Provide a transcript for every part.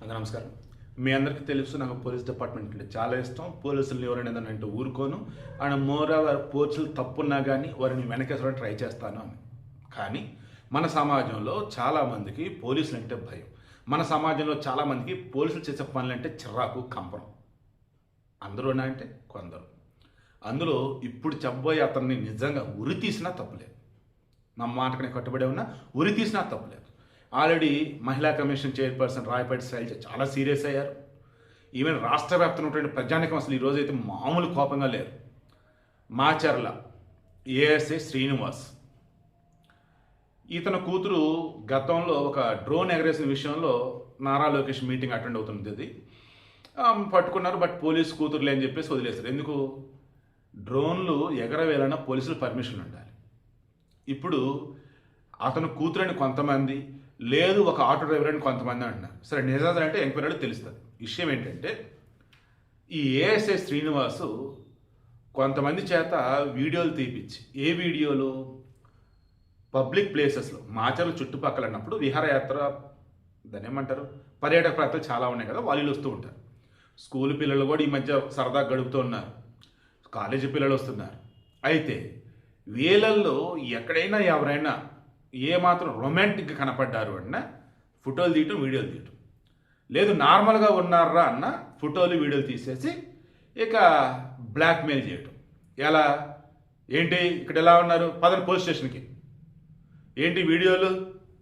నమస్కారం. మీ అందరికీ తెలుసు నాకు పోలీస్ డిపార్ట్మెంట్ అంటే చాలా ఇష్టం. పోలీసులను ఎవరైనా ఏదైనా అంటే ఊరుకోను. అండ్ మోర్ ఓవర్ పోలీసులు తప్పున్నా కానీ వారిని వెనకేసడానికి ట్రై చేస్తాను అని. కానీ మన సమాజంలో చాలామందికి పోలీసులు అంటే భయం. మన సమాజంలో చాలామందికి పోలీసులు చేసే పనులంటే చిరాకు, కంపరం. అందరూనా అంటే కొందరు. అందులో ఇప్పుడు చెప్పబోయే అతన్ని నిజంగా ఉరి తీసినా తప్పులేదు. నా మాటకి కట్టుబడి ఉన్నా ఉరి తీసినా తప్పులేదు. ఆల్రెడీ మహిళా కమిషన్ చైర్పర్సన్ రాయపాటి శైలజ చాలా సీరియస్ అయ్యారు. ఈవెన్ రాష్ట్ర వ్యాప్తంగా ఉన్నటువంటి ప్రజానికం అసలు ఈరోజు అయితే మామూలు కోపంగా లేరు. మాచర్ల ఏఎస్ఐ శ్రీనివాస్ ఇతని కూతురు గతంలో ఒక డ్రోన్ ఎగరేసిన విషయంలో నారా లోకేష్ మీటింగ్ అటెండ్ అవుతుంది. పట్టుకున్నారు. బట్ పోలీసు కూతురులే అని చెప్పేసి వదిలేశారు. ఎందుకు? డ్రోన్లు ఎగరవేయాలన్నా పోలీసులు పర్మిషన్ ఉండాలి. ఇప్పుడు అతను కూతురని కొంతమంది, లేదు ఒక ఆటో డ్రైవర్ అని కొంతమంది అంటున్నారు. సరే, నిజాలు అంటే ఎంక్వైరీలో తెలుస్తుంది. విషయం ఏంటంటే ఈ ఏఎస్ఐ శ్రీనివాసు కొంతమంది చేత వీడియోలు తీపిచ్చి, ఏ వీడియోలు? పబ్లిక్ ప్లేసెస్లో మాచర్ల చుట్టుపక్కల అన్నప్పుడు విహారయాత్ర, దాన్ని ఏమంటారు, పర్యాటక ప్రాంతాలు చాలా ఉన్నాయి కదా, వాళ్ళు వస్తూ ఉంటారు. స్కూల్ పిల్లలు కూడా ఈ మధ్య సరదాగా గడుపుతూ ఉన్నారు. కాలేజీ పిల్లలు వస్తున్నారు. అయితే వీళ్ళల్లో ఎక్కడైనా ఎవరైనా ఏమాత్రం రొమాంటిక్గా కనపడ్డారు అన్న ఫోటోలు తీయటం, వీడియోలు తీయటం, లేదు నార్మల్గా ఉన్నారా అన్న ఫోటోలు వీడియోలు తీసేసి ఇక బ్లాక్మెయిల్ చేయటం. ఎలా? ఏంటి ఇక్కడ ఎలా ఉన్నారు, పదని పోలీస్ స్టేషన్కి, ఏంటి వీడియోలు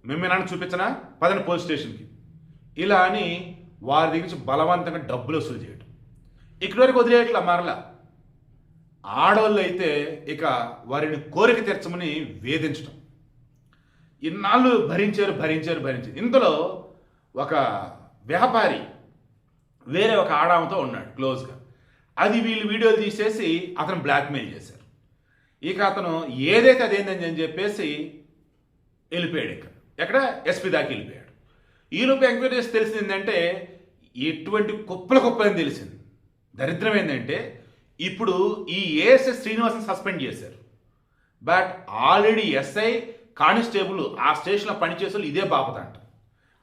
మేమేనా చూపించనా, పదని పోలీస్ స్టేషన్కి, ఇలా అని వారి దగ్గర నుంచి బలవంతంగా డబ్బులు వసూలు చేయటం. ఇక్కడి వరకు వదిలేయట్లా. మరలా ఆడవాళ్ళు అయితే ఇక వారిని కోరిక తీర్చమని వేధించడం. ఇన్నాళ్ళు భరించారు. ఇందులో ఒక వ్యాపారి వేరే ఒక ఆడామతో ఉన్నాడు క్లోజ్గా. అది వీళ్ళు వీడియోలు తీసేసి అతను బ్లాక్మెయిల్ చేశారు. ఇక అతను ఏదైతే అదేందని చెప్పేసి వెళ్ళిపోయాడు. ఎక్కడ ఎస్పీ దాకా వెళ్ళిపోయాడు. ఈలోపు ఎంక్వైరీ చేసి తెలిసింది ఏంటంటే ఎటువంటి కుప్పలని తెలిసింది. దరిద్రం ఏంటంటే ఇప్పుడు ఈ ఏఎస్ఐ శ్రీనివాసన్ సస్పెండ్ చేశారు. బట్ ఆల్రెడీ ఎస్ఐ కానిస్టేబుల్ ఆ స్టేషన్లో పనిచేసే ఇదే బాపతంట.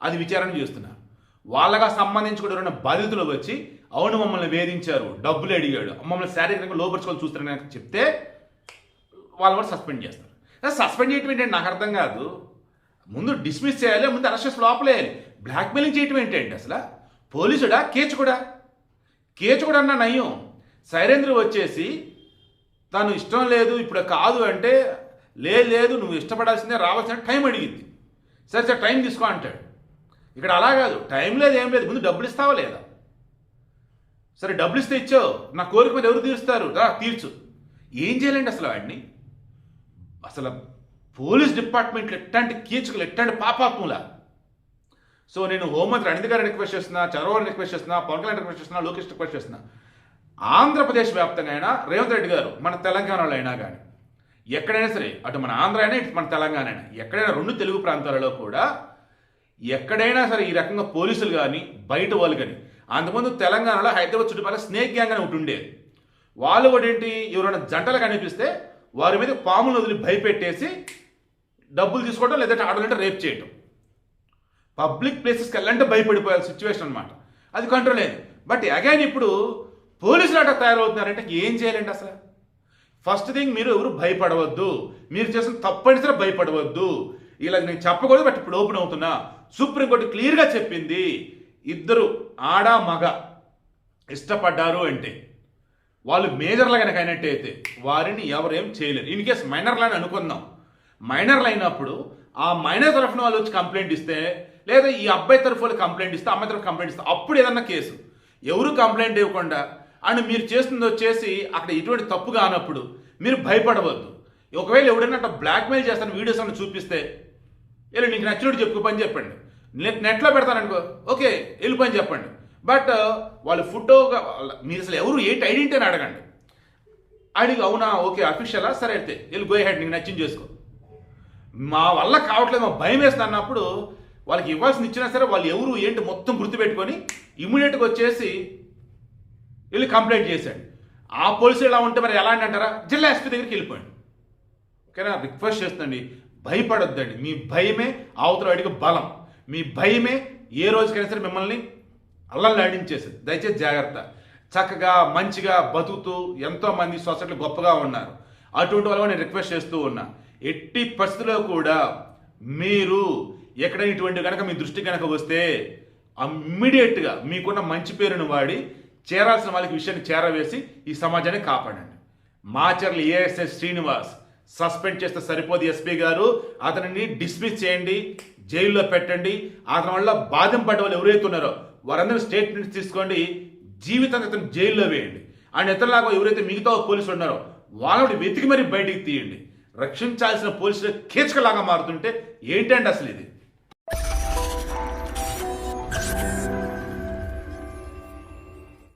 అది విచారణ చేస్తున్నారు. వాళ్ళగా సంబంధించి కూడా ఎవరైనా బాధితులు వచ్చి అవును మమ్మల్ని వేధించారు, డబ్బులు అడిగాడు, మమ్మల్ని శారీరకంగా లోపరుచుకొని చూస్తారని చెప్తే వాళ్ళు కూడా సస్పెండ్ చేస్తారు. సస్పెండ్ చేయటం ఏంటంటే నాకు అర్థం కాదు. ముందు డిస్మిస్ చేయాలి, ముందు అరెస్ట్ చేసి లోపలేయాలి. బ్లాక్మెయిలింగ్ చేయటం ఏంటంటే అసలు పోలీసుడా కేచుడా అన్న నయ్యం. సైరేంద్ర వచ్చేసి తను ఇష్టం లేదు ఇప్పుడు కాదు అంటే, లేదు నువ్వు ఇష్టపడాల్సిందే, రావాల్సిన టైం అడిగింది. సరే టైం తీసుకో అంటాడు. ఇక్కడ అలా కాదు, టైం లేదు ఏం లేదు, ముందు డబ్బులు ఇస్తావా లేదా? సరే డబ్బులు ఇస్తే ఇచ్చావు, నా కోరిక మీద ఎవరు తీరుస్తారు, తీర్చు. ఏం చేయాలండి అసలు వాడిని? అసలు పోలీస్ డిపార్ట్మెంట్లో ఎట్లాంటి కీచుకలు, ఎట్లాంటి పాపాత్ములా. సో నేను హోంమంత్రి అనిల్ గారిని రిక్వెస్ట్ చేస్తున్నా, చంద్రబాబు రిక్వెస్ట్ చేస్తున్నా, పవన్ కళ్యాణ్ రిక్వెస్ట్ చేస్తున్నా, లోకేష్ రిక్వెస్ట్ చేస్తున్నా, ఆంధ్రప్రదేశ్ వ్యాప్తంగా అయినా రేవంత్ రెడ్డి గారు, మన తెలంగాణలో అయినా కానీ ఎక్కడైనా సరే, అటు మన ఆంధ్ర అయినా ఇటు మన తెలంగాణ అయినా, ఎక్కడైనా రెండు తెలుగు ప్రాంతాలలో కూడా ఎక్కడైనా సరే ఈ రకంగా పోలీసులు కానీ బయట వాళ్ళు కానీ, అంతకుముందు తెలంగాణలో హైదరాబాద్ చుట్టుపక్కల స్నేక్ గ్యాంగ్ అని ఒకటి ఉండేది. వాళ్ళు కూడా ఏంటి, ఎవరైనా జంటలు కనిపిస్తే వారి మీద పాములు వదిలి భయపెట్టేసి డబ్బులు తీసుకోవడం, లేదంటే ఆడలంటే రేప్ చేయటం. పబ్లిక్ ప్లేసెస్కి వెళ్ళంటే భయపడిపోయే సిచ్యువేషన్ అనమాట. అది కంట్రోల్ అయింది. బట్ అగైన్ ఇప్పుడు పోలీసులు అట్లా తయారవుతున్నారంటే ఏం చేయాలండి అసలు? ఫస్ట్ థింగ్, మీరు ఎవరు భయపడవద్దు. మీరు చేసిన తప్పనిసరి భయపడవద్దు. ఇలా నేను చెప్పకూడదు, బట్ ఇప్పుడు ఓపెన్ అవుతున్నా. సుప్రీంకోర్టు క్లియర్గా చెప్పింది, ఇద్దరు ఆడ మగ ఇష్టపడ్డారు అంటే వాళ్ళు మేజర్లు కనుక అయినట్టయితే వారిని ఎవరేం చేయలేరు. ఇన్ కేస్ మైనర్లు అని అనుకుందాం. మైనర్లు అయినప్పుడు ఆ మైనర్ తరఫున వాళ్ళు వచ్చి కంప్లైంట్ ఇస్తే, లేదా ఈ అబ్బాయి తరఫు వాళ్ళు కంప్లైంట్ ఇస్తే, అమ్మాయి తరఫు కంప్లైంట్ ఇస్తే, అప్పుడు ఏదన్నా కేసు. ఎవరు కంప్లైంట్ ఇవ్వకుండా అండ్ మీరు చేస్తుంది వచ్చేసి అక్కడ ఎటువంటి తప్పు కానప్పుడు మీరు భయపడవద్దు. ఒకవేళ ఎవడైనా అట్లా బ్లాక్మెయిల్ చేస్తాను వీడియోస్ అన్న చూపిస్తే, వెళ్ళి నీకు నచ్చినట్టు చెప్పుకోపని చెప్పండి. నెట్లో పెడతాననుకో, ఓకే వెళ్ళిపోని చెప్పండి. బట్ వాళ్ళు ఫోటోగా మీరు అసలు ఎవరు ఏంటి ఐడెంటిటీ అని అడగండి. అడిగి అవునా ఓకే అఫీషియలా, సరే అయితే వెళ్ళి గో హెడ్, నీకు నచ్చింది చేసుకో. మా వల్ల కావట్లేదు, మా భయం వేస్తుంది అన్నప్పుడు వాళ్ళకి ఇవ్వాల్సింది ఇచ్చినా సరే వాళ్ళు ఎవరు ఏంటి మొత్తం గుర్తుపెట్టుకొని ఇమీడియట్గా వచ్చేసి వెళ్ళి కంప్లైంట్ చేశాడు. ఆ పోలీసులు ఎలా ఉంటే మరి ఎలా అంటారా, జిల్లా ఎస్పీ దగ్గరికి వెళ్ళిపోయింది. ఓకేనా? రిక్వెస్ట్ చేస్తుందండి, భయపడొద్దండి. మీ భయమే అవతల వాడికి బలం. మీ భయమే ఏ రోజుకైనా సరే మిమ్మల్ని అల్లల్లాడించేసింది. దయచేసి జాగ్రత్త. చక్కగా మంచిగా బతుకుతూ ఎంతోమంది సొసైటీలో గొప్పగా ఉన్నారు. అటువంటి వాళ్ళు నేను రిక్వెస్ట్ చేస్తూ ఉన్నా, ఎట్టి పరిస్థితుల్లో కూడా మీరు ఎక్కడైనా ఇటువంటి కనుక మీ దృష్టి కనుక వస్తే ఇమ్మీడియట్గా మీకున్న మంచి పేరును వాడి చేరాల్సిన వాళ్ళకి విషయాన్ని చేరవేసి ఈ సమాజాన్ని కాపాడండి. మాచర్ల ఏఎస్ఎస్ శ్రీనివాస్ సస్పెండ్ చేస్తే సరిపోదు. ఎస్పీ గారు అతనిని డిస్మిస్ చేయండి, జైల్లో పెట్టండి. అతని వల్ల బాధింపడ్డ వాళ్ళు ఎవరైతే ఉన్నారో వారందరూ స్టేట్మెంట్స్ తీసుకోండి, జీవితాన్ని అతను జైల్లో వేయండి. అండ్ ఇతరులాగా ఎవరైతే మిగతా పోలీసులు ఉన్నారో వాళ్ళని వెతికి మరీ బయటికి తీయండి. రక్షించాల్సిన పోలీసులు కీచకలాగా మారుతుంటే ఏంటండి అసలు ఇది?